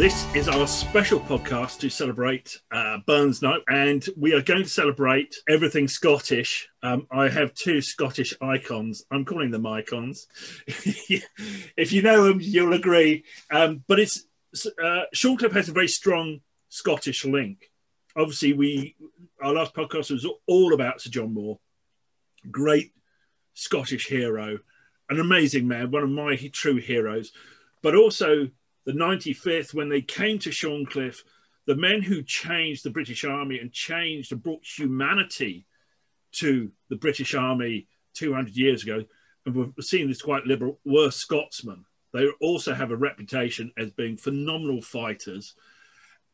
This is our special podcast to celebrate Burns Night, and we are going to celebrate everything Scottish. I have two Scottish icons. I'm calling them icons. If you know them, you'll agree. But it's Shorncliffe has a very strong Scottish link. Obviously, our last podcast was all about Sir John Moore, great Scottish hero, an amazing man, one of my true heroes, but also the 95th, when they came to Shorncliffe, the men who changed the British Army and changed and brought humanity to the British Army 200 years ago, and we've seen this quite liberal, were Scotsmen. They also have a reputation as being phenomenal fighters.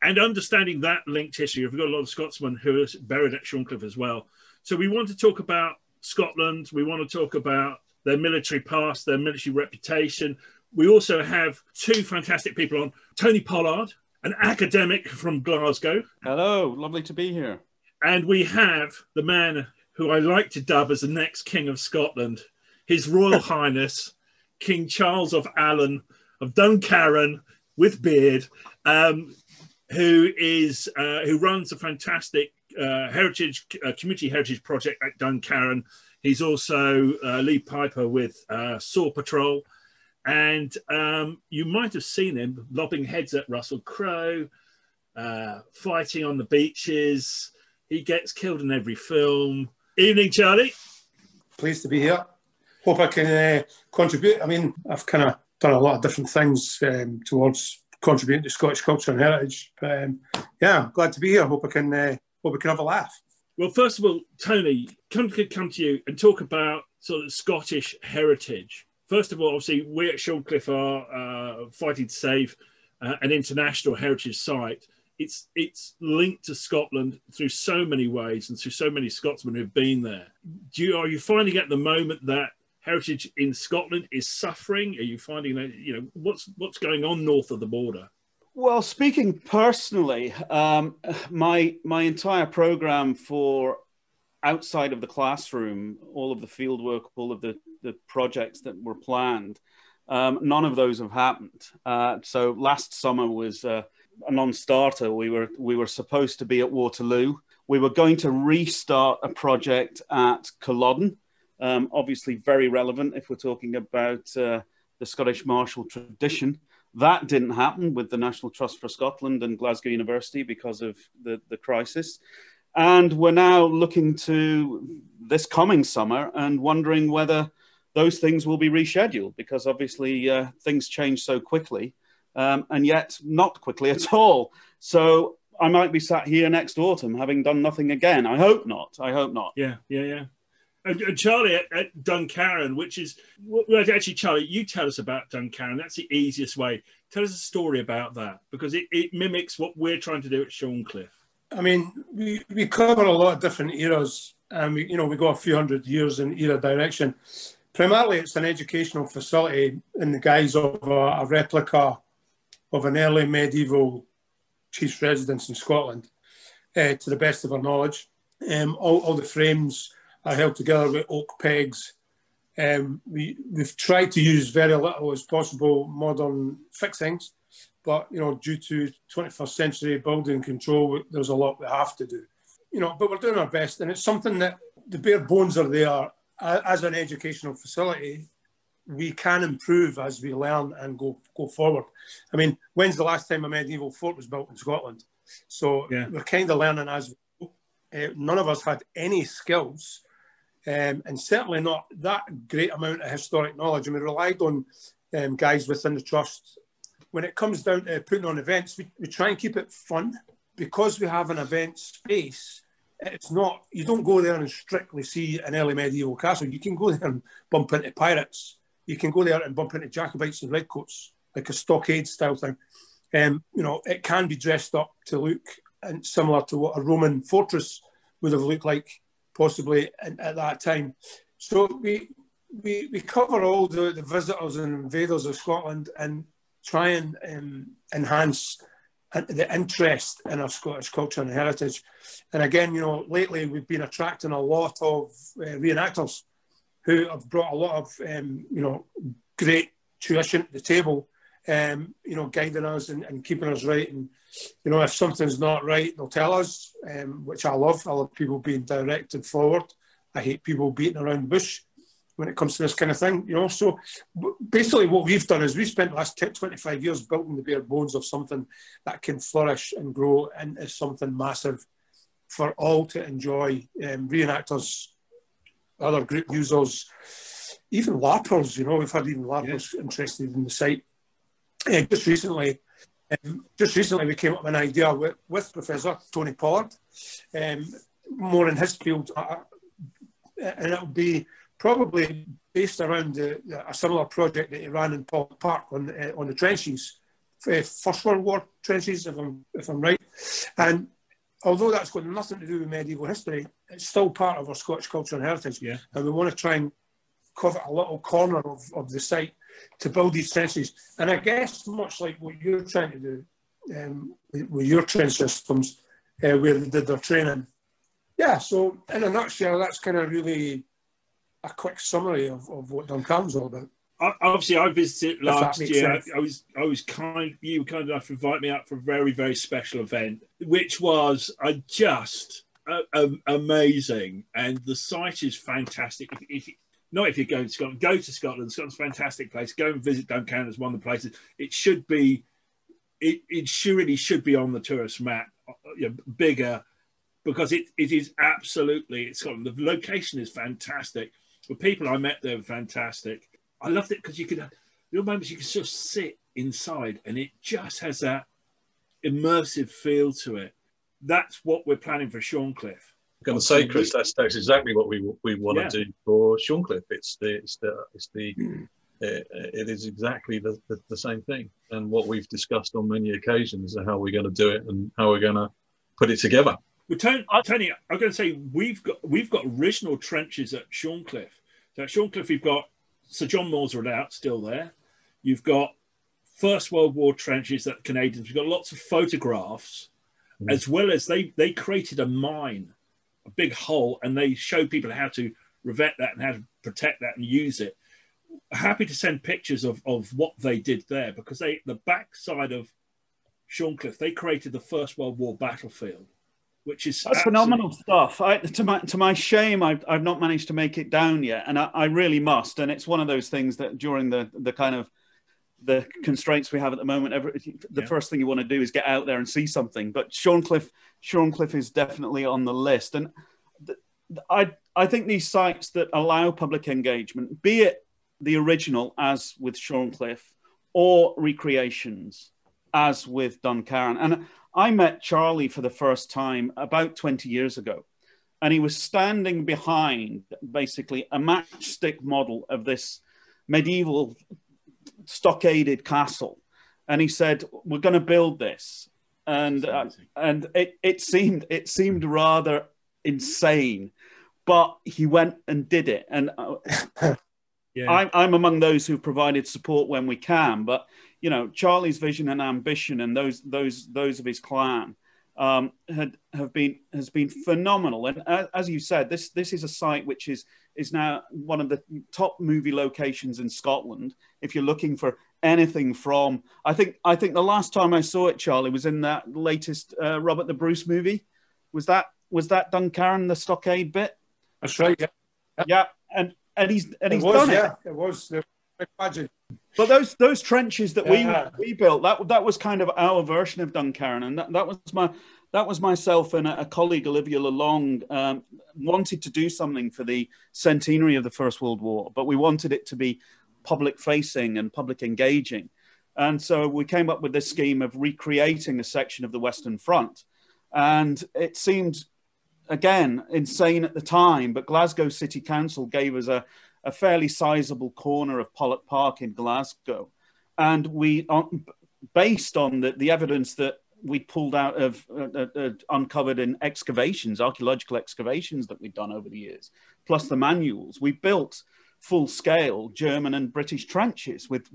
And understanding that linked history, we've got a lot of Scotsmen who are buried at Shorncliffe as well. So we want to talk about Scotland. We want to talk about their military past, their military reputation. We also have two fantastic people on. Tony Pollard, an academic from Glasgow. Hello, lovely to be here. And we have the man who I like to dub as the next King of Scotland, His Royal Highness, King Charles of Allen of Duncarron with beard, who runs a fantastic community heritage project at Duncarron. He's also lead piper with Saw Patrol. And you might have seen him lobbing heads at Russell Crowe, fighting on the beaches. He gets killed in every film. Evening, Charlie. Pleased to be here. Hope I can contribute. I mean, I've kind of done a lot of different things towards contributing to Scottish culture and heritage. But yeah, I'm glad to be here. Hope we can have a laugh. Well, first of all, Tony, come to you and talk about sort of Scottish heritage. First of all, obviously, we at Shorncliffe are fighting to save an international heritage site. It's linked to Scotland through so many ways and through so many Scotsmen who've been there. Are you finding at the moment that heritage in Scotland is suffering? Are you finding that, what's going on north of the border? Well, speaking personally, my entire program for outside of the classroom, all of the field work, all of the projects that were planned, none of those have happened. So last summer was a non-starter. We were supposed to be at Waterloo. We were going to restart a project at Culloden, obviously very relevant if we're talking about the Scottish martial tradition. That didn't happen with the National Trust for Scotland and Glasgow University because of the crisis. And we're now looking to this coming summer and wondering whether those things will be rescheduled, because obviously things change so quickly, and yet not quickly at all. So I might be sat here next autumn having done nothing again. I hope not. Yeah. And Charlie at Duncarron, which is, well, actually, Charlie, you tell us about Duncarron. That's the easiest way. Tell us a story about that, because it mimics what we're trying to do at Shorncliffe. I mean, we cover a lot of different eras, and we go a few hundred years in either direction. Primarily, it's an educational facility in the guise of a replica of an early medieval chief's residence in Scotland, to the best of our knowledge. All the frames are held together with oak pegs. We've tried to use very little as possible modern fixings, but due to 21st century building control, there's a lot we have to do. But we're doing our best, and it's something that the bare bones are there. As an educational facility, we can improve as we learn and go forward. I mean, when's the last time a medieval fort was built in Scotland? So yeah, we're kind of learning as we go. None of us had any skills, and certainly not that great amount of historic knowledge. And we relied on guys within the trust. When it comes down to putting on events, we try and keep it fun. Because we have an event space, it's not, you don't go there and strictly see an early medieval castle. You can go there and bump into pirates. You can go there and bump into Jacobites and redcoats, like a stockade style thing. It can be dressed up to look and similar to what a Roman fortress would have looked like, possibly at that time. So we cover all the visitors and invaders of Scotland and try and enhance the interest in our Scottish culture and heritage. And again, lately we've been attracting a lot of reenactors who have brought a lot of, great tuition to the table guiding us and keeping us right. And, if something's not right, they'll tell us, which I love. I love people being direct and forward. I hate people beating around the bush when it comes to this kind of thing, So basically what we've done is we've spent the last 25 years building the bare bones of something that can flourish and grow into something massive for all to enjoy, reenactors, other group users, even LARPers, we've had even LARPers interested in the site. Just recently we came up with an idea with Professor Tony Pollard, more in his field, and it'll be probably based around a similar project that he ran in Pollock Park on the trenches, First World War trenches, if I'm right. And although that's got nothing to do with medieval history, it's still part of our Scottish culture and heritage. Yeah. And we want to try and cover a little corner of the site to build these trenches. And I guess much like what you're trying to do with your trench systems, where they did their training. Yeah, so in a nutshell, that's kind of really a quick summary of what Duncarron's all about. Obviously, I visited last year. You were kind enough to invite me up for a very, very special event, which was just amazing. And the site is fantastic. If you're going to Scotland, go to Scotland. Scotland's a fantastic place. Go and visit Duncarron. It's one of the places. It should be. It really should be on the tourist map, bigger, because it is absolutely. Scotland. The location is fantastic. The people I met there were fantastic. I loved it because you could, your moments you can sort of sit inside, and it just has that immersive feel to it. That's what we're planning for Shorncliffe. I'm going to say, Chris, that's exactly what we want to do for Shorncliffe. It is exactly the same thing, and what we've discussed on many occasions are how we're going to do it and how we're going to put it together. Well, Tony, I'm going to say we've got original trenches at Shorncliffe. So at Shorncliffe, we've got Sir John Moore's Redoubt still there. You've got First World War trenches that the Canadians. We've got lots of photographs, as well as they created a mine, a big hole, and they showed people how to revet that and how to protect that and use it. Happy to send pictures of what they did there, because the backside of Shorncliffe, they created the First World War battlefield, which is that's phenomenal stuff. To my shame, I've not managed to make it down yet, and I really must. And it's one of those things that during the kind of the constraints we have at the moment, the first thing you want to do is get out there and see something. But Shorncliffe is definitely on the list, and I think these sites that allow public engagement, be it the original as with Shorncliffe or recreations as with Duncarron. And I met Charlie for the first time about 20 years ago, and he was standing behind basically a matchstick model of this medieval stockaded castle. And he said, we're going to build this. And it seemed rather insane, but he went and did it. And I'm among those who've provided support when we can, but Charlie's vision and ambition and those of his clan has been phenomenal. And as you said, this is a site which is now one of the top movie locations in Scotland. If you're looking for anything from, I think the last time I saw it, Charlie, was in that latest Robert the Bruce movie. Was that Duncarron, the stockade bit? That's right. Yeah, and he's done it. Yeah, it was. Imagine. But those trenches that we built, that was kind of our version of Duncarron, and that was myself and a colleague, Olivia Lalonde, wanted to do something for the centenary of the First World War, but we wanted it to be public facing and public engaging, and so we came up with this scheme of recreating a section of the Western Front, and it seemed again insane at the time, but Glasgow City Council gave us a fairly sizable corner of Pollock Park in Glasgow. And we, based on the evidence that we pulled out of, uncovered in excavations, archaeological excavations that we'd done over the years, plus the manuals, we built full-scale German and British trenches with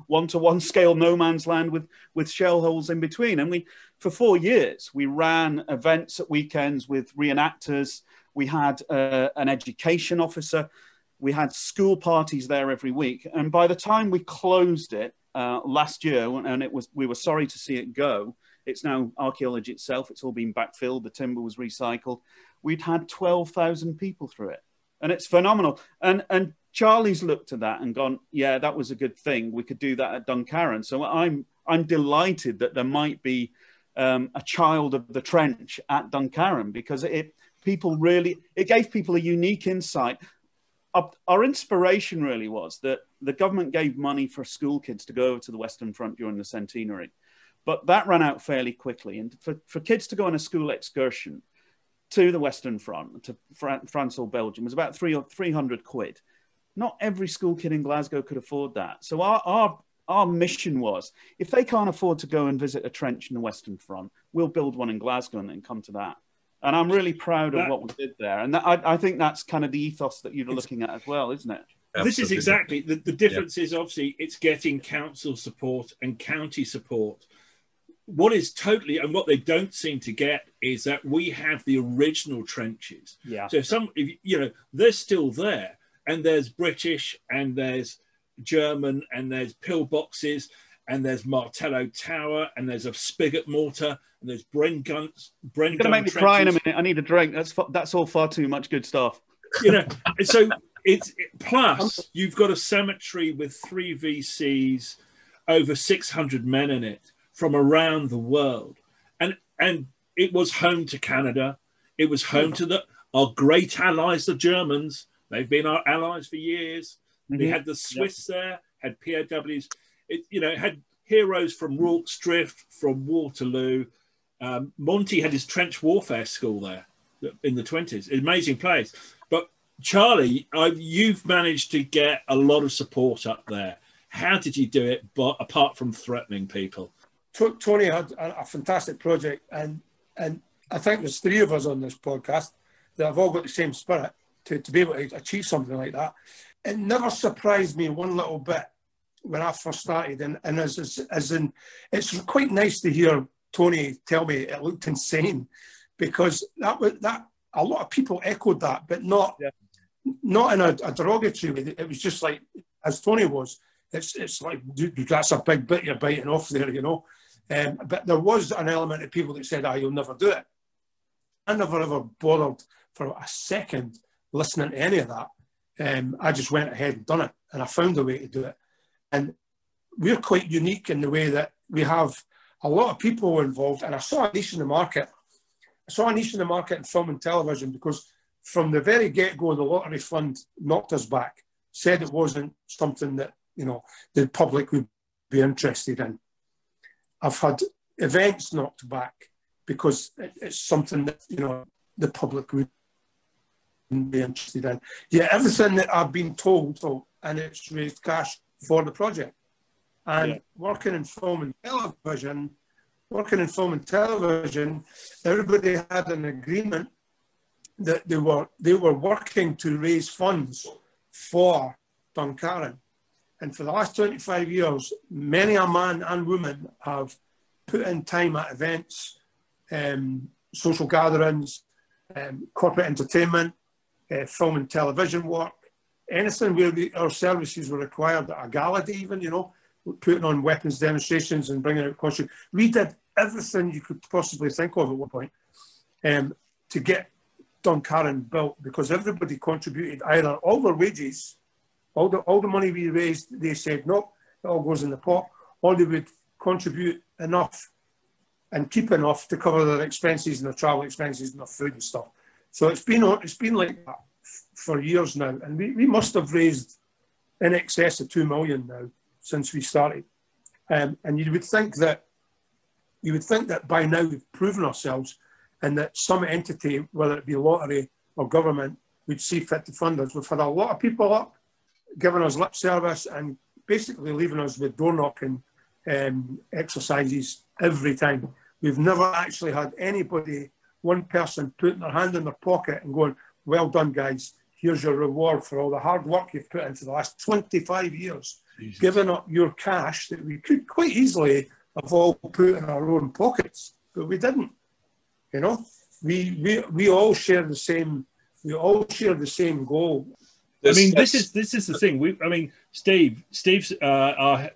one-to-one scale no man's land with shell holes in between. And for 4 years, we ran events at weekends with reenactors. We had an education officer. We had school parties there every week. And by the time we closed it last year, and we were sorry to see it go. It's now Archaeology itself. It's all been backfilled. The timber was recycled. We'd had 12,000 people through it, and it's phenomenal. And Charlie's looked at that and gone, yeah, that was a good thing. We could do that at Duncarron. So I'm delighted that there might be a child of the trench at Duncarron, because it gave people a unique insight. Our inspiration really was that the government gave money for school kids to go over to the Western Front during the centenary. But that ran out fairly quickly. And for kids to go on a school excursion to the Western Front, to France or Belgium, was about 300 quid. Not every school kid in Glasgow could afford that. So our mission was, if they can't afford to go and visit a trench in the Western Front, we'll build one in Glasgow and then come to that. And I'm really proud of what we did there. And I think that's kind of the ethos that you're looking at as well, isn't it? Absolutely. This is exactly, the difference is obviously it's getting council support and county support. What is totally, and what they don't seem to get, is that we have the original trenches. Yeah. So they're still there, and there's British, and there's German, and there's pillboxes, and there's Martello Tower, and there's a spigot mortar, and there's Bren guns. You're going to make me cry in a minute. I need a drink. That's all far too much good stuff. So plus you've got a cemetery with 3 VCs, over 600 men in it, from around the world, and it was home to Canada. It was home to our great allies, the Germans. They've been our allies for years. Mm-hmm. We had the Swiss there, had POWs. It had heroes from Rorke's Drift, from Waterloo. Monty had his trench warfare school there in the 20s. Amazing place. But Charlie, you've managed to get a lot of support up there. How did you do it, but apart from threatening people? Tony had a fantastic project, and I think there's 3 of us on this podcast that have all got the same spirit to be able to achieve something like that. It never surprised me one little bit when I first started, and it's quite nice to hear Tony tell me it looked insane, because that a lot of people echoed that, but not in a derogatory way. It was just like, as Tony was, it's like, dude, that's a big bit you're biting off there, but there was an element of people that said, you'll never do it. I never ever bothered for a second listening to any of that. I just went ahead and done it, and I found a way to do it. And we're quite unique in the way that we have a lot of people involved, and I saw a niche in the market. I saw a niche in the market in film and television, because from the very get-go, the lottery fund knocked us back, said it wasn't something that, the public would be interested in. I've had events knocked back because it's something that, the public would be interested in. Yeah, everything that I've been told, and it's raised cash for the project. And working in film and television, everybody had an agreement that they were working to raise funds for Duncarron. And for the last 25 years, many a man and woman have put in time at events, social gatherings, corporate entertainment, film and television work, anything where our services were required, at a gala day even, putting on weapons demonstrations and bringing out costumes. We did everything you could possibly think of at one point to get Duncarron built, because everybody contributed either all their wages, all the money we raised, they said, nope, it all goes in the pot, or they would contribute enough and keep enough to cover their expenses and their travel expenses and their food and stuff. So it's been like that for years now, and we must have raised in excess of 2 million now since we started. And you would think that by now we've proven ourselves, and that some entity, whether it be lottery or government, would see fit to fund us. We've had a lot of people up giving us lip service and basically leaving us with door knocking exercises every time. We've never actually had anybody, one person, putting their hand in their pocket and going, well done, guys, here's your reward for all the hard work you've put in for the last 25 years. Jesus. Giving up your cash that we could quite easily have all put in our own pockets, but we didn't. We all share the same. We all share the same goal. This is the thing. Steve's our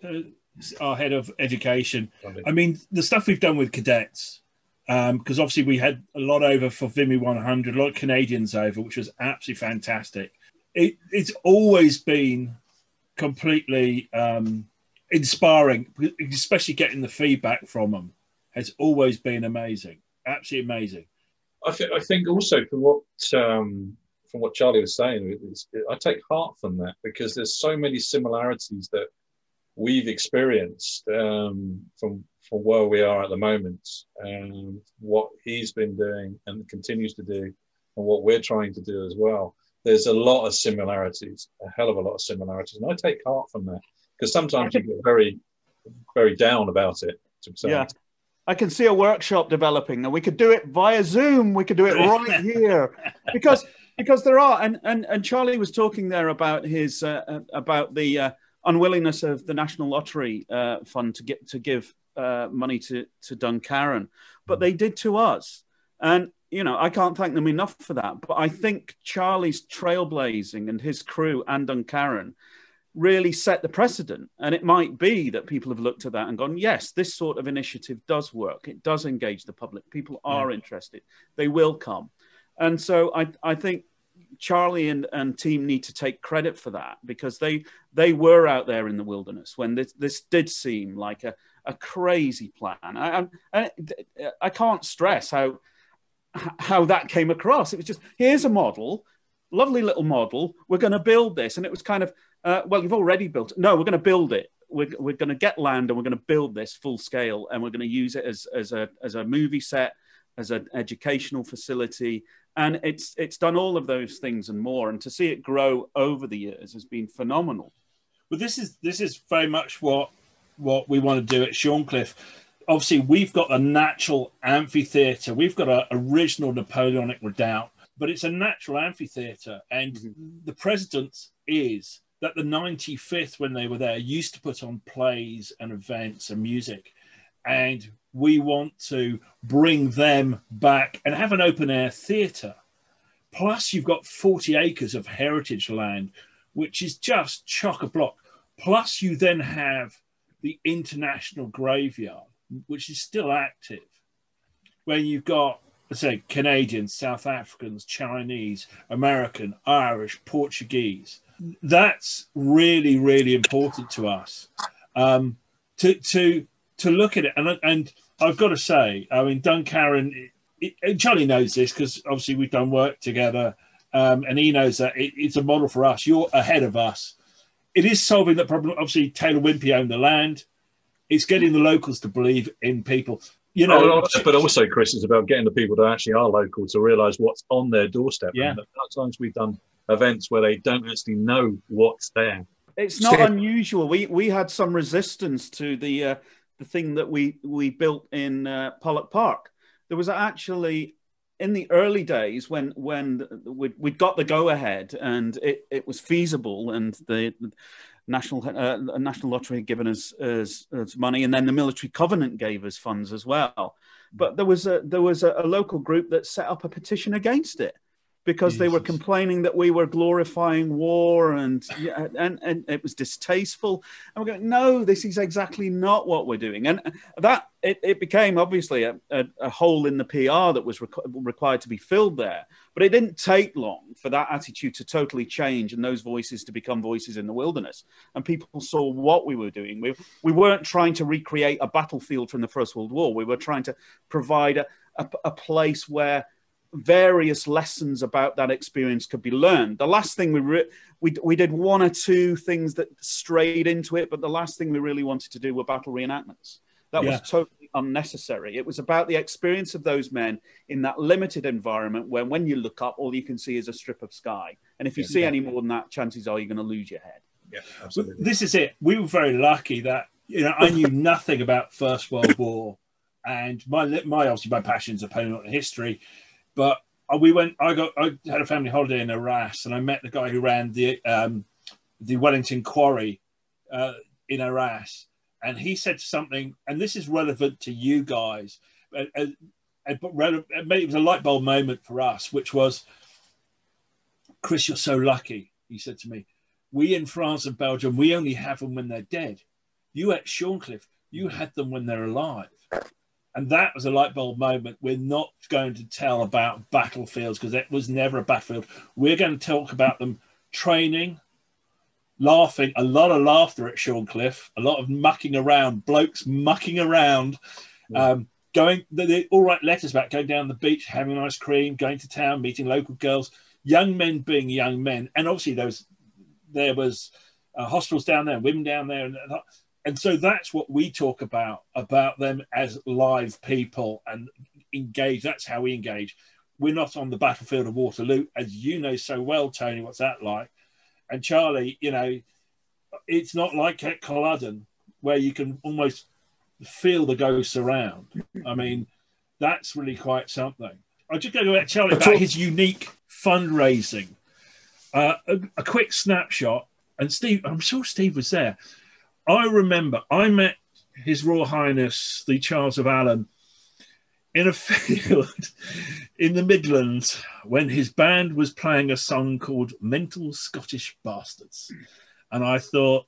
our head of education. I mean, the stuff we've done with cadets, because obviously we had a lot over for Vimy 100, a lot of Canadians over, which was absolutely fantastic. It's always been completely inspiring, especially getting the feedback from them has always been amazing, absolutely amazing. I think also from what Charlie was saying, I take heart from that, because there's so many similarities that we've experienced from where we are at the moment, and what he's been doing and continues to do, and what we're trying to do as well. There's a lot of similarities, a hell of a lot of similarities, and I take heart from that, because sometimes you get very, very down about it. Yeah, I can see a workshop developing, and we could do it via Zoom. We could do it right here, because there are, and Charlie was talking there about his about the unwillingness of the National Lottery Fund to give money to Duncarron, but they did to us, and you know, I can't thank them enough for that. But I think Charlie's trailblazing and his crew and Duncarron really set the precedent. And it might be that people have looked at that and gone, yes, this sort of initiative does work. It does engage the public. People are interested. They will come. And so I think Charlie and team need to take credit for that, because they were out there in the wilderness when this did seem like a crazy plan. I can't stress how that came across. It was just, here's a model, lovely little model. We're going to build this. And it was kind of, well, you've already built it. No, we're going to build it. We're going to get land and we're going to build this full scale. And we're going to use it as a movie set, as an educational facility. And it's done all of those things and more. And to see it grow over the years has been phenomenal. Well, this is very much what we want to do at Shorncliffe. Obviously, we've got a natural amphitheatre. We've got an original Napoleonic redoubt, but it's a natural amphitheatre. And the precedent is that the 95th, when they were there, used to put on plays and events and music. And we want to bring them back and have an open-air theatre. Plus, you've got 40 acres of heritage land, which is just chock-a-block. Plus, you then have the International Graveyard, which is still active, where you've got, let's say, Canadians, South Africans, Chinese, American, Irish, Portuguese. That's really, really important to us, to look at it. And I've got to say, I mean, Duncarron, and Charlie knows this because obviously we've done work together, and he knows that it's a model for us. You're ahead of us. It is solving that problem. Obviously, Taylor Wimpey owned the land. It's getting the locals to believe in people. You know, but also, Chris, it's about getting the people that actually are local to realise what's on their doorstep. Yeah. And sometimes we've done events where they don't actually know what's there. It's not unusual. We had some resistance to the thing that we built in Pollock Park. There was actually, in the early days when we'd got the go ahead and it was feasible, and the National Lottery had given us money, and then the Military Covenant gave us funds as well. But there was a local group that set up a petition against it, because they were complaining that we were glorifying war and it was distasteful. And we're going, no, this is exactly not what we're doing. And that it became obviously a hole in the PR that was required to be filled there. But it didn't take long for that attitude to totally change and those voices to become voices in the wilderness. And people saw what we were doing. We weren't trying to recreate a battlefield from the First World War. We were trying to provide a place where various lessons about that experience could be learned. The last thing we did one or two things that strayed into it, but the last thing we really wanted to do were battle reenactments. That was totally unnecessary. It was about the experience of those men in that limited environment where when you look up, all you can see is a strip of sky. And if you see any more than that, chances are you're going to lose your head. Yeah, absolutely. This is it. We were very lucky that, you know, I knew nothing about First World War, and my passion is Napoleonic history. But I had a family holiday in Arras, and I met the guy who ran the Wellington Quarry in Arras, and he said something, and this is relevant to you guys, but it was a light bulb moment for us, which was, Chris, you're so lucky. He said to me, we in France and Belgium, we only have them when they're dead. You at Shorncliffe, you had them when they're alive. And that was a light bulb moment. We're not going to tell about battlefields because it was never a battlefield. We're going to talk about them training, laughing, a lot of laughter at Shorncliffe, a lot of mucking around, blokes mucking around, they all write letters about going down the beach, having ice cream, going to town, meeting local girls, young men being young men. And obviously there was hospitals down there, women down there. And so that's what we talk about them as live people and engage. That's how we engage. We're not on the battlefield of Waterloo, as you know so well, Tony, what's that like? And Charlie, you know, it's not like at Culloden where you can almost feel the ghosts around. I mean, that's really quite something. I'm just going to let Charlie about his unique fundraising. A quick snapshot, and Steve, I'm sure Steve was there. I remember I met His Royal Highness, the Charles of Allen, in a field in the Midlands when his band was playing a song called Mental Scottish Bastards. And I thought,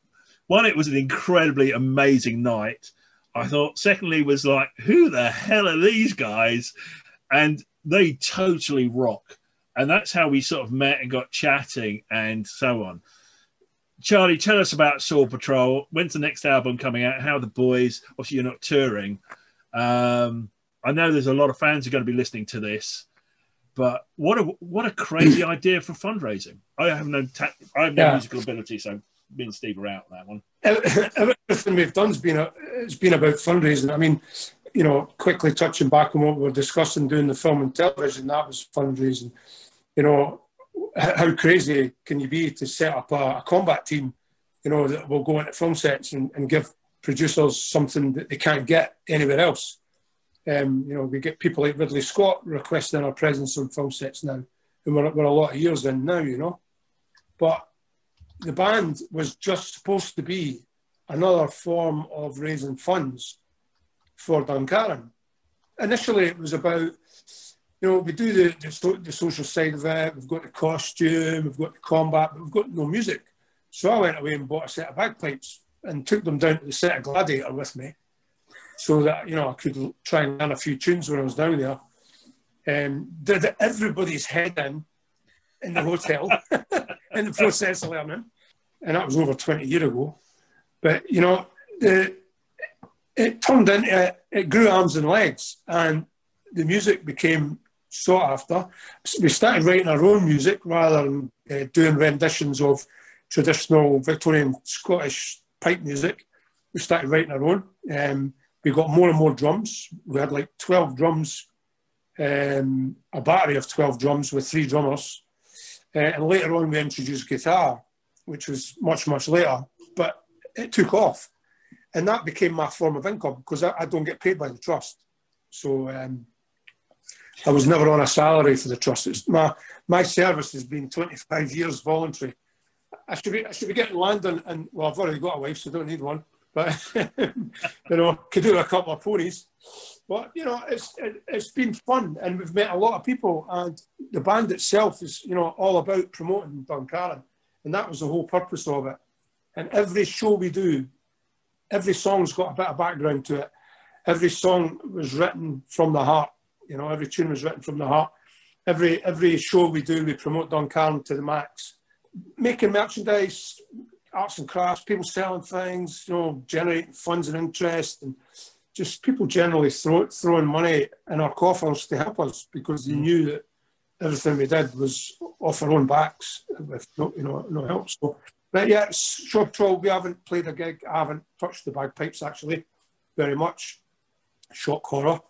one, it was an incredibly amazing night. I thought, secondly, was like, who the hell are these guys? And they totally rock. And that's how we sort of met and got chatting and so on. Charlie, tell us about Saw Patrol. When's the next album coming out? How are the boys? Obviously, you're not touring. I know there's a lot of fans who are going to be listening to this, but what a crazy idea for fundraising. I have no musical ability, so me and Steve are out on that one. Everything we've done has been about fundraising. I mean, you know, quickly touching back on what we were discussing, doing the film and television, that was fundraising. You know, how crazy can you be to set up a combat team, you know, that will go into film sets and give producers something that they can't get anywhere else. You know, we get people like Ridley Scott requesting our presence on film sets now, and we're a lot of years in now, you know. But the band was just supposed to be another form of raising funds for Duncarron. Initially, it was about, you know, we do the social side of it. We've got the costume, we've got the combat, but we've got no music. So I went away and bought a set of bagpipes and took them down to the set of Gladiator with me, so that, you know, I could try and learn a few tunes when I was down there. Did everybody's head in the hotel in the process of learning, and that was over 20 years ago. But, you know, it turned into, it grew arms and legs, and the music became sought after. We started writing our own music rather than doing renditions of traditional Victorian Scottish pipe music. We started writing our own. We got more and more drums. We had like 12 drums, a battery of 12 drums with 3 drummers. And later on, we introduced guitar, which was much, much later. But it took off. And that became my form of income, because I don't get paid by the trust. So I was never on a salary for the trust. It's my service has been 25 years voluntary. I should be getting land, and well, I've already got a wife, so I don't need one. But, you know, could do a couple of ponies. But, you know, it's been fun, and we've met a lot of people, and the band itself is, you know, all about promoting Duncarron, and that was the whole purpose of it. And every show we do, every song's got a bit of background to it. Every song was written from the heart. You know, every tune was written from the heart. Every show we do, we promote Duncarron to the max. Making merchandise, arts and crafts, people selling things, you know, generating funds and interest, and just people generally throwing money in our coffers to help us, because they knew that everything we did was off our own backs with no help. So, but yeah, Short Patrol, we haven't played a gig. I haven't touched the bagpipes actually very much. Shock horror.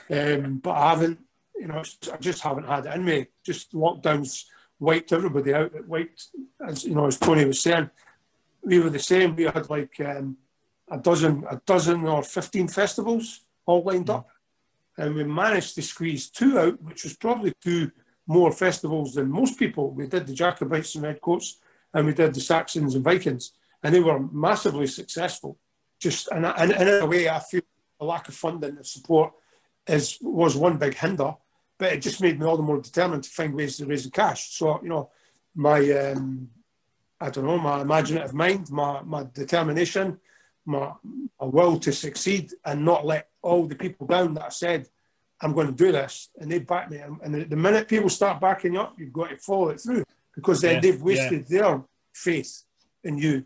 But I haven't, you know, I just haven't had it in me. Just lockdowns wiped everybody out. It wiped, as you know, as Tony was saying, we were the same. We had like a dozen or 15 festivals all lined up, and we managed to squeeze 2 out, which was probably 2 more festivals than most people. We did the Jacobites and Redcoats, and we did the Saxons and Vikings, and they were massively successful. Just and in a way, I feel a lack of funding and support was one big hinder, but it just made me all the more determined to find ways to raise the cash. So, you know, my I don't know, my imaginative mind, my determination, my will to succeed and not let all the people down that I said, I'm going to do this, and they back me. And the minute people start backing you up, you've got to follow it through, because then they've wasted their faith in you.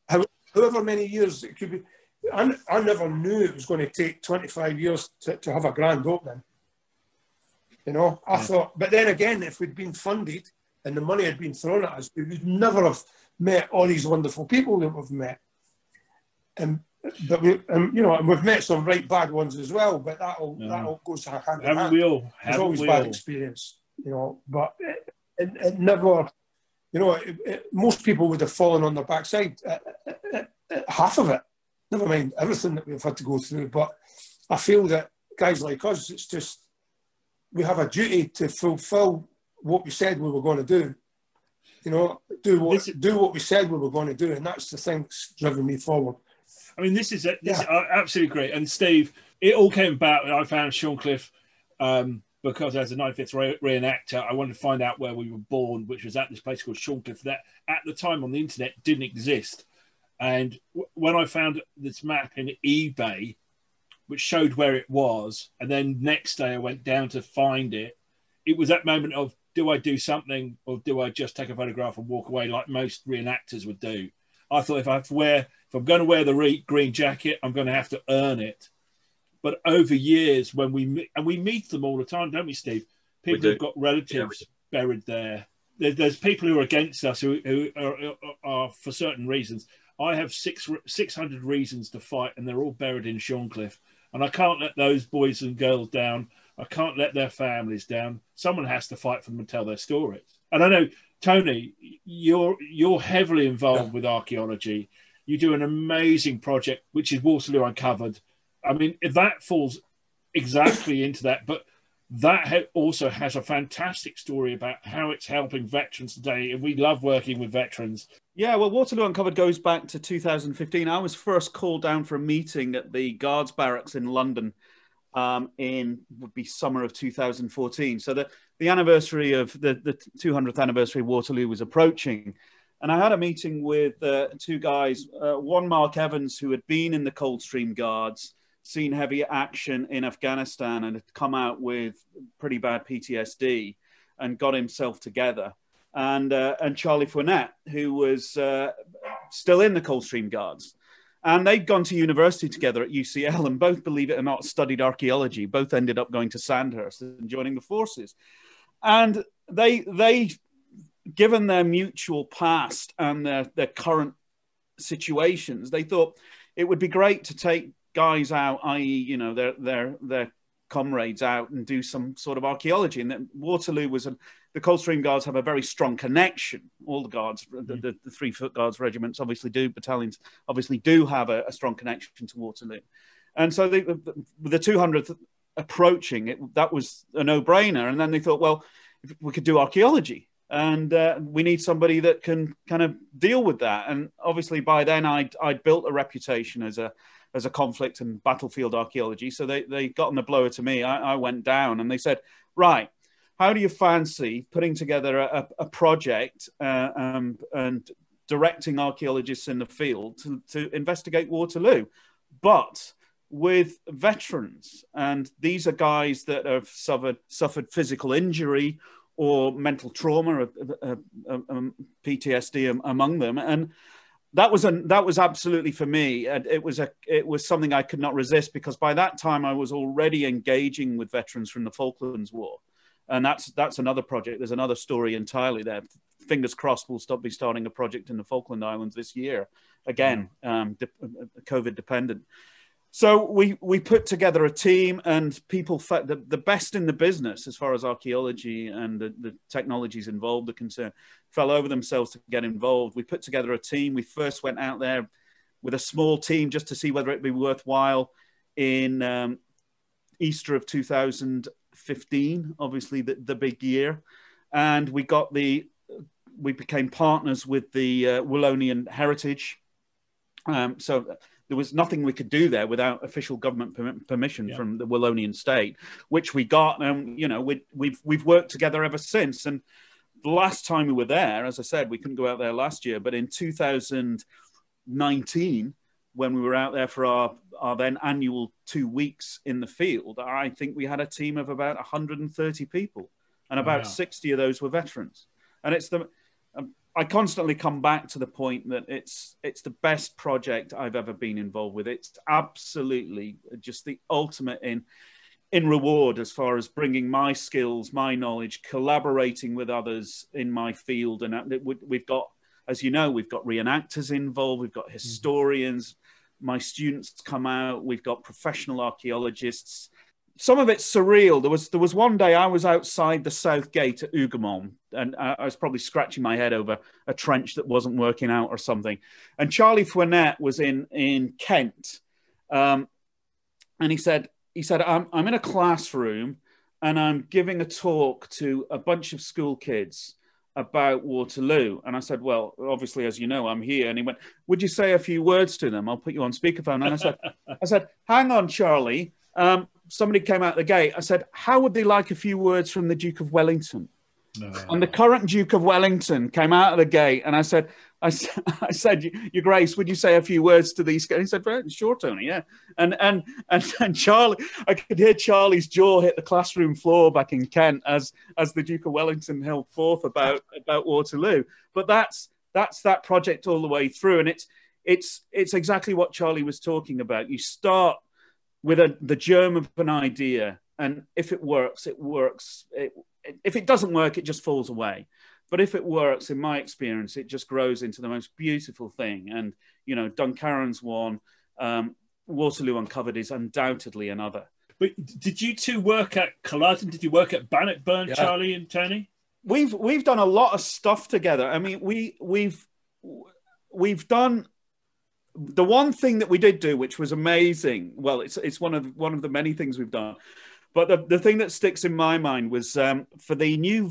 However many years it could be. I never knew it was going to take 25 years to have a grand opening. You know, I thought, but then again, if we'd been funded and the money had been thrown at us, we would never have met all these wonderful people that we've met. But we, you know, and we've met some right bad ones as well. But that all goes hand in hand. Haven't we all? There's always bad experience, you know. But it never, you know, most people would have fallen on their backside. Half of it, never mind everything that we've had to go through. But I feel that guys like us, it's just we have a duty to fulfil what we said we were going to do. You know, do what we said we were going to do, and that's the thing that's driven me forward. I mean, this is absolutely great. And Steve, it all came about. I found Shorncliffe because as a 95th reenactor, I wanted to find out where we were born, which was at this place called Shorncliffe that at the time on the internet didn't exist. And when I found this map in eBay, which showed where it was, and then next day I went down to find it, it was that moment of, do I do something or do I just take a photograph and walk away like most reenactors would do? I thought if I'm going to wear the green jacket, I'm going to have to earn it. But over years, when we meet them all the time, don't we, Steve? People who've got relatives buried there. There's people who are against us who are for certain reasons. I have 600 reasons to fight, and they're all buried in Shorncliffe. And I can't let those boys and girls down. I can't let their families down. Someone has to fight for them and tell their stories. And I know, Tony, you're heavily involved with archaeology. You do an amazing project, which is Waterloo Uncovered. I mean, that falls exactly into that, but that also has a fantastic story about how it's helping veterans today. And we love working with veterans. Yeah, well, Waterloo Uncovered goes back to 2015. I was first called down for a meeting at the Guards Barracks in London would be summer of 2014. So the anniversary of the 200th anniversary of Waterloo was approaching. And I had a meeting with two guys, one Mark Evans, who had been in the Coldstream Guards, seen heavy action in Afghanistan and had come out with pretty bad PTSD and got himself together. And Charlie Fournette, who was still in the Coldstream Guards. And they'd gone to university together at UCL and both, believe it or not, studied archaeology. Both ended up going to Sandhurst and joining the forces. And they given their mutual past and their current situations, they thought it would be great to take guys out, i.e., you know, their comrades out and do some sort of archaeology. And that Waterloo was the Coldstream Guards have a very strong connection. All the guards, the 3-foot Guards regiments battalions obviously do have a strong connection to Waterloo. And so the 200th approaching, that was a no-brainer. And then they thought, well, if we could do archaeology. And we need somebody that can kind of deal with that. And obviously by then I'd built a reputation as a conflict and battlefield archaeology. So they got on the blower to me. I went down and they said, right, how do you fancy putting together a project and directing archaeologists in the field to investigate Waterloo, but with veterans? And these are guys that have suffered physical injury or mental trauma, PTSD among them. And that was absolutely, for me, it was something I could not resist, because by that time I was already engaging with veterans from the Falklands War. And that's another project. There's another story entirely there. Fingers crossed we'll be starting a project in the Falkland Islands this year. Again, COVID dependent. So we put together a team, and people, the best in the business as far as archaeology and the technologies involved are concerned, fell over themselves to get involved. We put together a team. We first went out there with a small team just to see whether it'd be worthwhile in Easter of 2015, obviously the big year. And we became partners with the Wallonian Heritage. So there was nothing we could do there without official government permission from the Wallonian state, which we got. And, you know, we've worked together ever since. And the last time we were there, as I said, we couldn't go out there last year, but in 2019, when we were out there for our then annual 2 weeks in the field, I think we had a team of about 130 people, and about 60 of those were veterans. And it's I constantly come back to the point that it's the best project I've ever been involved with. It's absolutely just the ultimate in reward as far as bringing my skills, my knowledge, collaborating with others in my field. And we've got, as you know, we've got reenactors involved, we've got historians, my students come out, we've got professional archaeologists. Some of it's surreal. There was one day I was outside the south gate at Hougoumont, and I was probably scratching my head over a trench that wasn't working out or something. And Charlie Fouinette was in Kent, and he said, I'm in a classroom and I'm giving a talk to a bunch of school kids about Waterloo. And I said, well, obviously, as you know, I'm here. And he went, would you say a few words to them? I'll put you on speakerphone. And I said, hang on, Charlie. Somebody came out the gate. I said, how would they like a few words from the Duke of Wellington? No. And the current Duke of Wellington came out of the gate, and I said, Your Grace, would you say a few words to these guys? He said, sure, Tony, yeah. And Charlie, I could hear Charlie's jaw hit the classroom floor back in Kent as the Duke of Wellington held forth about Waterloo. But that's that project all the way through, and it's exactly what Charlie was talking about. You start with the germ of an idea, and if it works, it works. If it doesn't work, it just falls away. But if it works, in my experience, it just grows into the most beautiful thing. And, you know, Duncarron's one, Waterloo Uncovered is undoubtedly another. But did you two work at Culloden? Did you work at Bannockburn, yeah. Charlie and Tony? We've done a lot of stuff together. I mean, we've done the one thing that we did do, which was amazing. Well, it's one of the many things we've done. But the thing that sticks in my mind was for the new...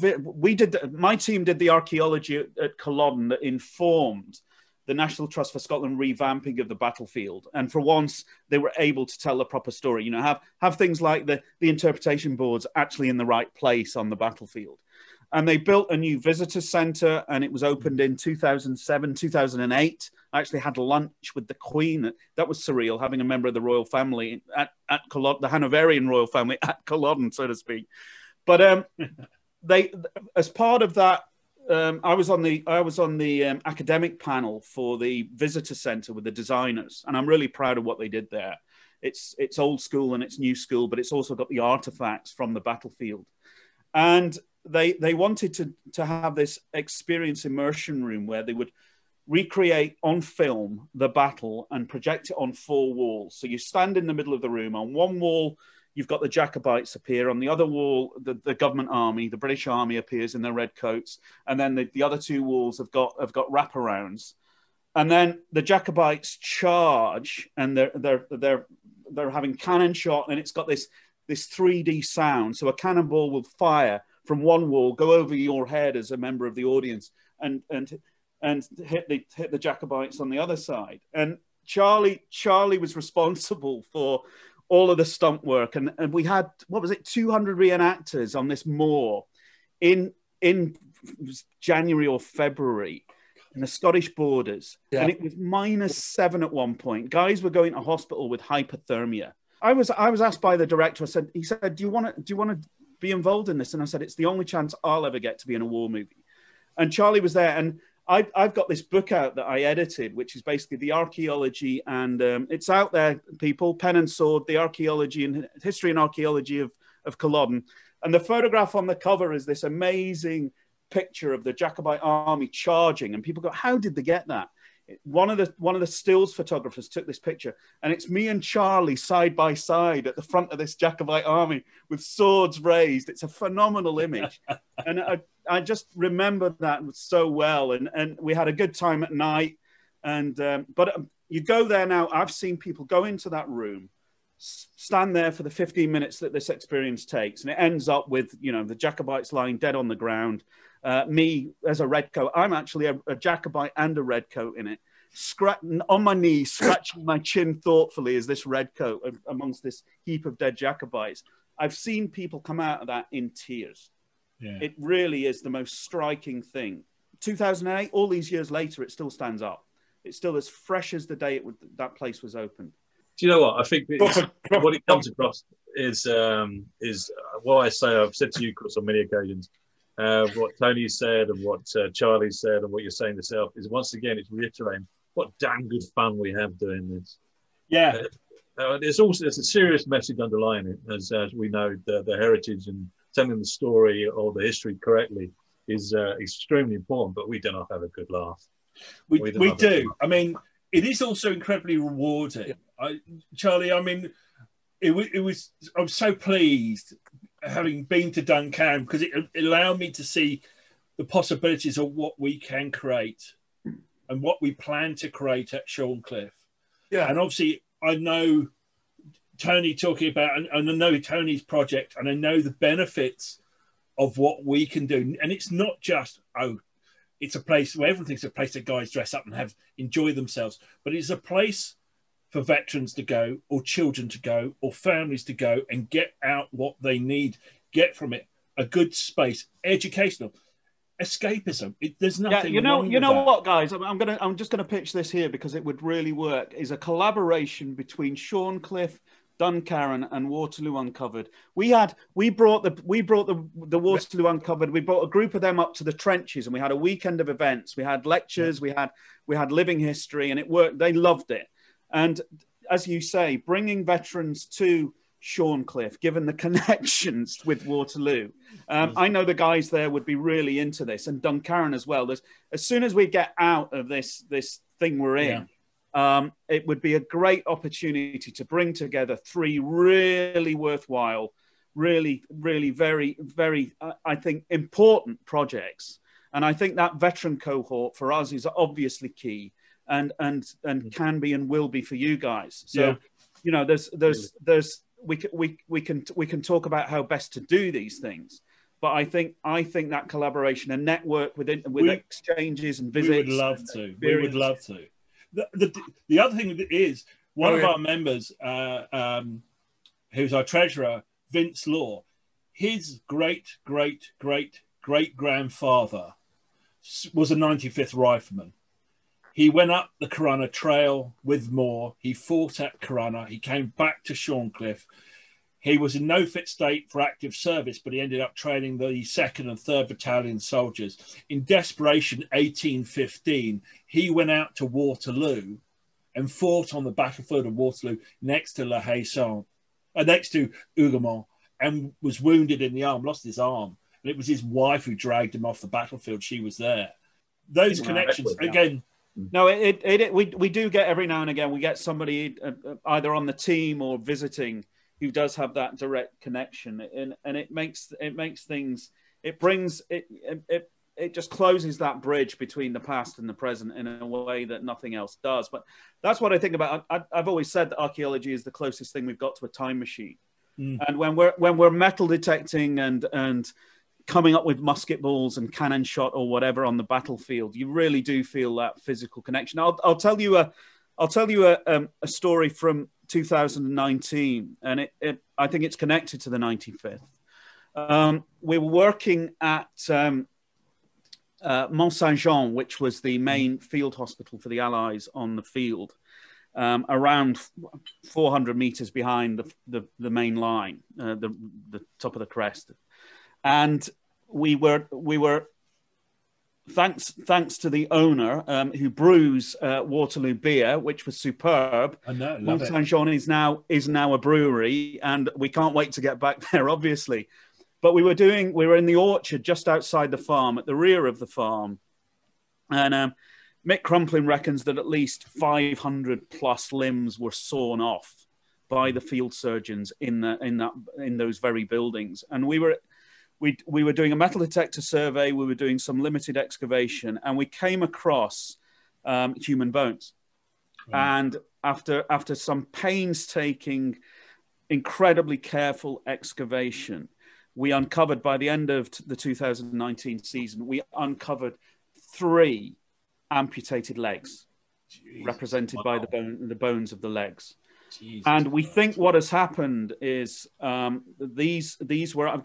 my team did the archaeology at Culloden that informed the National Trust for Scotland revamping of the battlefield. And for once, they were able to tell a proper story. You know, have things like the interpretation boards actually in the right place on the battlefield. And they built a new visitor centre, and it was opened in 2007, 2008. I actually had lunch with the Queen. That was surreal, having a member of the royal family at Culloden, the Hanoverian royal family at Culloden, so to speak. But they, as part of that, I was on the academic panel for the visitor centre with the designers, and I'm really proud of what they did there. It's old school and it's new school, but it's also got the artefacts from the battlefield. And they wanted to have this experience immersion room where they would recreate on film the battle and project it on 4 walls. So you stand in the middle of the room. On one wall, you've got the Jacobites appear. On the other wall, the government army, the British Army appears in their red coats. And then the other 2 walls have got wraparounds. And then the Jacobites charge, and they're having cannon shot, and it's got this 3D sound. So a cannonball will fire from one wall, go over your head as a member of the audience, and hit the Jacobites on the other side. And Charlie was responsible for all of the stunt work, and we had 200 reenactors on this moor in January or February in the Scottish borders, yeah. And it was -7 at one point. Guys were going to hospital with hypothermia. I was asked by the director. He said, "Do you want to be involved in this?" And I said, "It's the only chance I'll ever get to be in a war movie." And Charlie was there, and I've got this book out that I edited, which is basically the archaeology, and it's out there, people, pen and sword, the archaeology and history and archaeology of Culloden. And the photograph on the cover is this amazing picture of the Jacobite army charging, and people go, "How did they get that?" One of the stills photographers took this picture, and it's me and Charlie side by side at the front of this Jacobite army with swords raised. It's a phenomenal image. And I just remember that so well. And we had a good time at night. But you go there now, I've seen people go into that room, stand there for the 15 minutes that this experience takes. And it ends up with, you know, the Jacobites lying dead on the ground. Me as a redcoat, I'm actually a Jacobite and a redcoat in it, on my knees, scratching my chin thoughtfully as this redcoat amongst this heap of dead Jacobites. I've seen people come out of that in tears. Yeah. It really is the most striking thing. 2008, all these years later, it still stands up. It's still as fresh as the day that place was opened. Do you know what? I think what it comes across is what I say. I've said to you, Chris, on many occasions. What Tony said and what Charlie said and what you're saying yourself is, once again, it's reiterating what damn good fun we have doing this. Yeah. There's a serious message underlying it, as we know the heritage and telling the story or the history correctly is extremely important, but we do not have a good laugh. We do. I mean, it is also incredibly rewarding. Charlie, I mean, I was so pleased having been to Duncarron, because it allowed me to see the possibilities of what we can create and what we plan to create at Shorncliffe. Yeah. And obviously, I know Tony talking about, and I know Tony's project, and I know the benefits of what we can do. And it's not just, it's a place where everything's a place that guys dress up and enjoy themselves, but it's a place for veterans to go, or children to go, or families to go and get out what they need, get from it a good space, educational, escapism. There's nothing. Yeah, you know what, guys? I'm just gonna pitch this here because it would really work. Is a collaboration between Shorncliffe, Duncarron, and Waterloo Uncovered. We brought the Waterloo Uncovered. We brought a group of them up to the trenches, and we had a weekend of events. We had lectures. We had living history, and it worked. They loved it. And as you say, bringing veterans to Shorncliffe, given the connections with Waterloo, I know the guys there would be really into this, and Duncarron as well. As soon as we get out of this thing we're in, it would be a great opportunity to bring together three really worthwhile, really, really very, very, I think, important projects. And I think that veteran cohort for us is obviously key, and can be and will be for you guys. So, you know, we can talk about how best to do these things, but I think that collaboration and network with exchanges and visits. We would love to. The other thing is, one of our members, who's our treasurer, Vince Law, his great grandfather was a 95th Rifleman. He went up the Corunna Trail with Moore. He fought at Corunna. He came back to Shorncliffe. He was in no fit state for active service, but he ended up training the 2nd and 3rd Battalion soldiers. In desperation, 1815, he went out to Waterloo and fought on the battlefield of Waterloo next to La Haye-Sainte, next to Hougoumont, and was wounded in the arm, lost his arm. And it was his wife who dragged him off the battlefield. She was there. Those connections, again... No, we do get every now and again, we get somebody either on the team or visiting who does have that direct connection, and it makes things, it just closes that bridge between the past and the present in a way that nothing else does. But that's what I think about. I've always said that archaeology is the closest thing we've got to a time machine. And when we're metal detecting and coming up with musket balls and cannon shot or whatever on the battlefield, you really do feel that physical connection. I'll tell you a story from 2019, and I think it's connected to the 95th. We were working at Mont Saint-Jean, which was the main field hospital for the Allies on the field, around 400 meters behind the main line, the top of the crest. And we were thanks to the owner who brews Waterloo beer, which was superb. I know, Mont Saint-Jean is now a brewery, and we can't wait to get back there, obviously. But we were in the orchard just outside the farm, at the rear of the farm, and Mick Crumplin reckons that at least 500 plus limbs were sawn off by the field surgeons in those very buildings. And we were doing a metal detector survey. We were doing some limited excavation, and we came across human bones. And after some painstaking, incredibly careful excavation, we uncovered, by the end of the 2019 season, we uncovered 3 amputated legs, represented by the bones of the legs. Jesus. And we think what has happened is these were... I've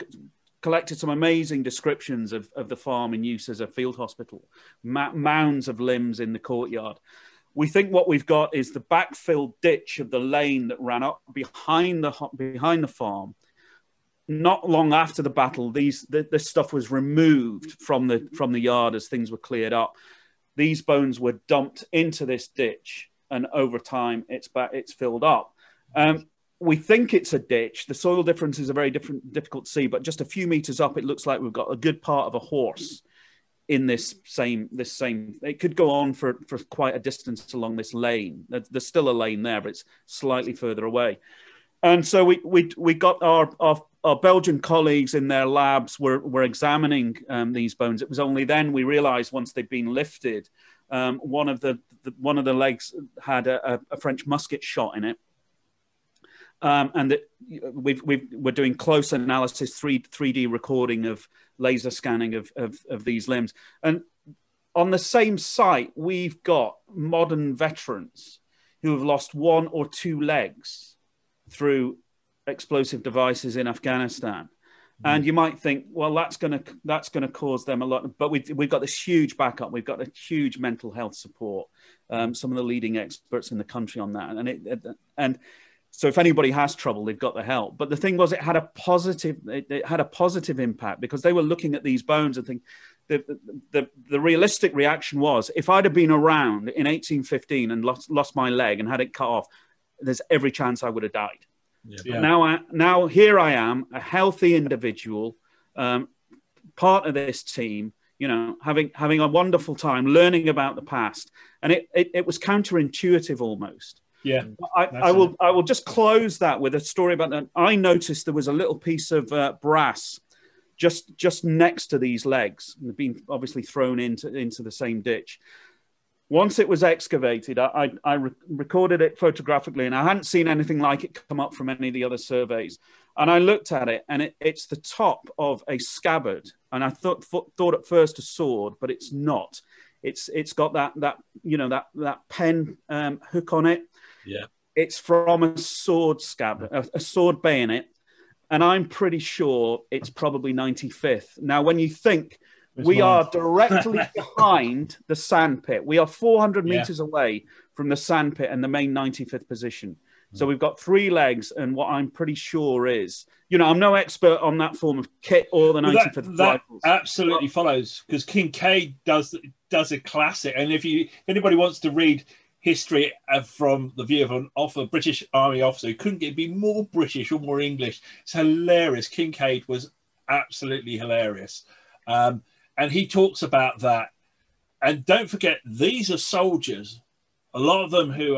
collected some amazing descriptions of the farm in use as a field hospital, mounds of limbs in the courtyard. We think what we've got is the backfill ditch of the lane that ran up behind the farm. Not long after the battle, this stuff was removed from the yard as things were cleared up. These bones were dumped into this ditch, and over time, it's filled up. We think it's a ditch. The soil differences are very difficult to see, but just a few meters up, it looks like we've got a good part of a horse in this same. It could go on for quite a distance along this lane. There's still a lane there, but it's slightly further away. And so we got our Belgian colleagues in their labs were examining these bones. It was only then we realized, once they'd been lifted, one of the legs had a French musket shot in it. And we're doing close analysis, 3D recording of laser scanning of these limbs. And on the same site, we've got modern veterans who have lost one or two legs through explosive devices in Afghanistan. And you might think, well, that's going to cause them a lot. But we've got this huge backup. We've got a huge mental health support. Some of the leading experts in the country on that. And so if anybody has trouble, they've got the help. But the thing was, it had a positive impact, because they were looking at these bones and think the realistic reaction was, if I'd have been around in 1815 and lost my leg and had it cut off, there's every chance I would have died. Yeah. Now here I am, a healthy individual, part of this team, having a wonderful time learning about the past, and it was counterintuitive almost. Yeah, I will just close that with a story about that. I noticed there was a little piece of brass just next to these legs, and they've been obviously thrown into the same ditch. Once it was excavated, I recorded it photographically, and I hadn't seen anything like it come up from any of the other surveys. And I looked at it, and it's the top of a scabbard. And I thought at first a sword, but it's not. It's got that pen hook on it. Yeah, it's from a sword scabbard, a sword bayonet, and I'm pretty sure it's probably 95th. Now, when you think. We are directly behind the sandpit. We are 400 meters away from the sandpit and the main 95th position. So we've got three legs, and what I'm pretty sure is, I'm no expert on that form of kit or the 95th rifles. That absolutely follows, because Kincaid does a classic. And if anybody wants to read history from the view of a British Army officer who couldn't be more British or more English, it's hilarious. Kincaid was absolutely hilarious. And he talks about that. And don't forget, these are soldiers, a lot of them who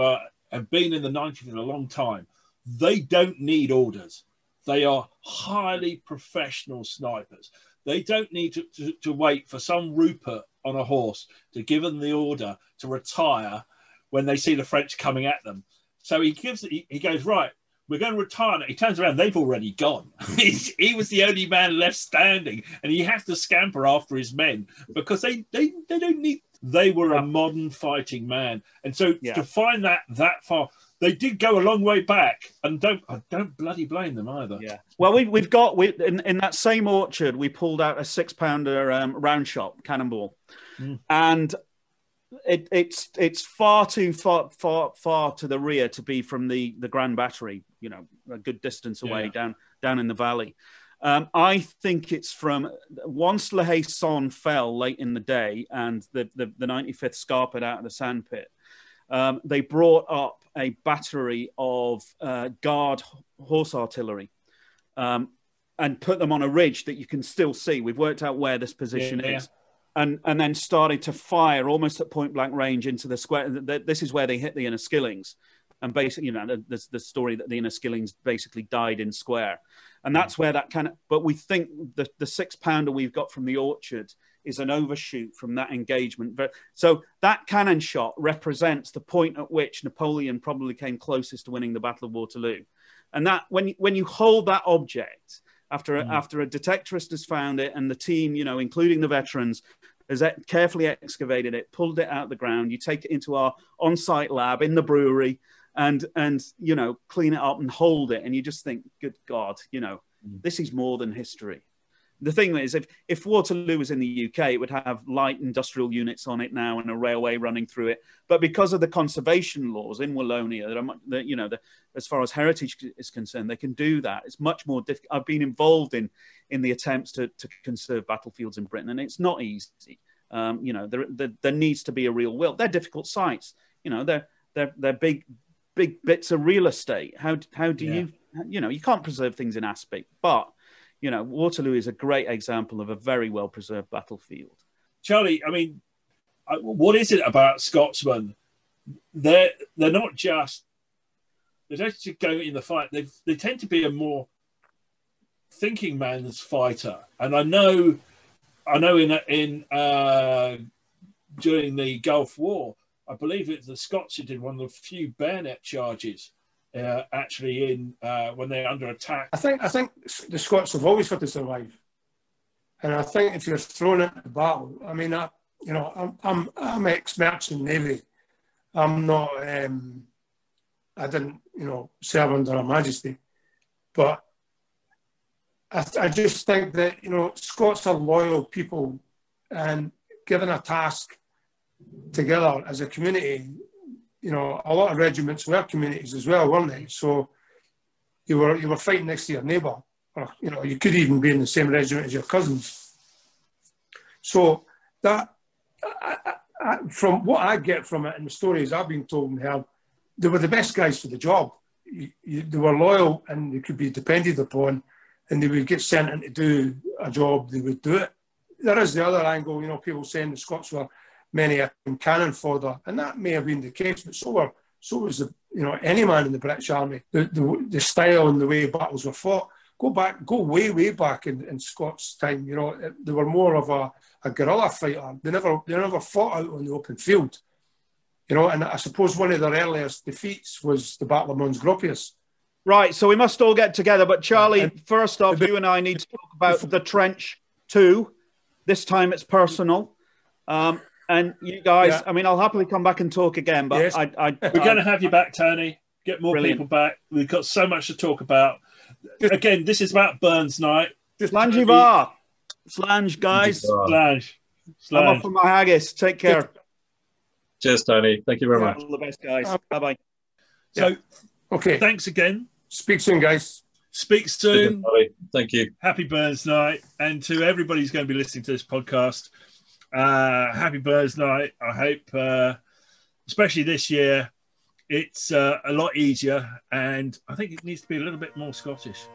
have been in the 90s for a long time. They don't need orders. They are highly professional snipers. They don't need to wait for some Rupert on a horse to give them the order to retire when they see the French coming at them. So he goes, right, we're going to retire. He turns around, they've already gone. He was the only man left standing, and he has to scamper after his men because they don't need. They were a modern fighting man, and so to find that far, they did go a long way back. And I don't bloody blame them either. Yeah. Well, we've got in that same orchard, we pulled out a 6-pounder round shot cannonball, and it's far too far to the rear to be from the Grand Battery, a good distance away down in the valley. I think it's from once Le Haisson fell late in the day and the 95th scarpered out of the sandpit, they brought up a battery of guard horse artillery and put them on a ridge that you can still see. We've worked out where this position is. And then started to fire almost at point blank range into the square. This is where they hit the Inniskillings. And basically, there's the story that the Inniskillings basically died in square. And that's where that but we think the 6-pounder we've got from the orchard is an overshoot from that engagement. But so that cannon shot represents the point at which Napoleon probably came closest to winning the Battle of Waterloo. And that when you hold that object, after a detectorist has found it, and the team, including the veterans, has carefully excavated it, pulled it out of the ground, you take it into our on-site lab in the brewery and clean it up and hold it, and you just think, good God, this is more than history. the thing is, if Waterloo was in the UK, it would have light industrial units on it now and a railway running through it. But because of the conservation laws in Wallonia, as far as heritage is concerned, they can do that. It's much more difficult. I've been involved in the attempts to conserve battlefields in Britain, and it's not easy. There needs to be a real will. They're difficult sites. They're big bits of real estate. How do you you can't preserve things in aspect, but Waterloo is a great example of a very well preserved battlefield. Charlie, I mean, what is it about Scotsmen? They don't just go in the fight. They tend to be a more thinking man's fighter, and I know in during the Gulf War, I believe it's the Scots who did one of the few bayonet charges actually in when they're under attack. I think the Scots have always had to survive, and I think if you're thrown into battle, I mean, I'm ex-merchant navy. I'm not. I didn't, serve under Her Majesty, but I just think that Scots are loyal people, and given a task together as a community. A lot of regiments were communities as well, weren't they? So you were fighting next to your neighbour, or you could even be in the same regiment as your cousins. So that, from what I get from it and the stories I've been told and heard, they were the best guys for the job. They were loyal and they could be depended upon, and they would get sent in to do a job. They would do it. There is the other angle, people saying the Scots were many cannon fodder, and that may have been the case, but so was any man in the British Army. The style and the way battles were fought. Go way back in Scots' time. They were more of a guerrilla fighter. They never fought out on the open field. And I suppose one of their earliest defeats was the Battle of Mons Gropius. Right, so we must all get together. But Charlie, first off, you and I need to talk about the Trench 2. This time it's personal. And you guys, I mean, I'll happily come back and talk again, but yes. We're going to have you back, Tony. Get more people back. We've got so much to talk about. Again, this is about Burns Night. Slange Slange, guys. Slange. I'm off for my haggis. Take care. Cheers, Tony. Thank you very much. All the best, guys. Bye-bye. So, okay. Thanks again. Speak soon, guys. Speak soon. Thank you. Happy Burns Night. And to everybody who's going to be listening to this podcast, happy Burns Night. I hope, especially this year, it's a lot easier, and I think it needs to be a little bit more Scottish.